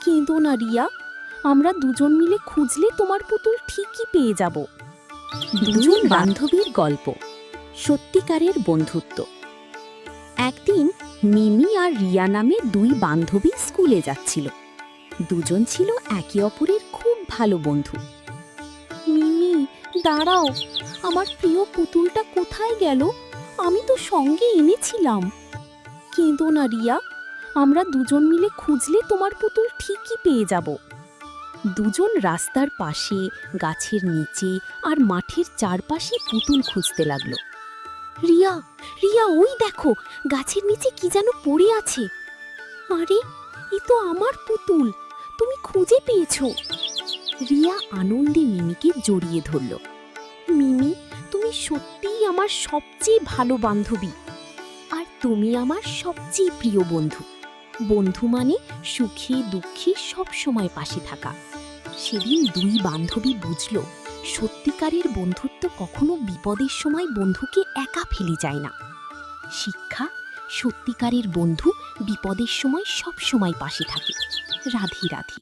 কেঁদো না রিয়া, আমরা দুজন মিলে খুঁজলে তোমার পুতুল ঠিকই পেয়ে যাব। দুজন বান্ধবীর গল্প, সত্যিকারের বন্ধুত্ব। একদিন মিমি আর রিয়া নামে দুই বান্ধবী স্কুলে যাচ্ছিল। দুজন ছিল একে অপরের খুব ভালো বন্ধু। মিমি, দাঁড়াও, আমার প্রিয় পুতুলটা কোথায় গেল? আমি তো সঙ্গে এনেছিলাম। কেঁদো না রিয়া, আমরা দুজন মিলে খুঁজলে তোমার পুতুল ঠিকই পেয়ে যাব। দুজন রাস্তার পাশে, গাছের নিচে আর মাঠের চারপাশে পুতুল খুঁজতে লাগলো। রিয়া, রিয়া, ওই দেখো, গাছের নিচে কি যেন পড়ে আছে। আরে, এ তো আমার পুতুল, তুমি খুঁজে পেয়েছো। রিয়া আনন্দে মিমিকে জড়িয়ে ধরল। মিমি, তুমি সত্যিই আমার সবচেয়ে ভালো বান্ধবী, আর তুমি আমার সবচেয়ে প্রিয় বন্ধু। বন্ধু মানে সুখে দুঃখে সব সময় পাশে থাকা। সেদিন দুই বান্ধবী বুঝল, সত্যিকারের বন্ধুত্ব কখনো বিপদের সময় বন্ধুকে একা ফেলে যায় না। শিক্ষা, সত্যিকারের বন্ধু বিপদের সময় সব সময় পাশে থাকে। রাধে রাধে।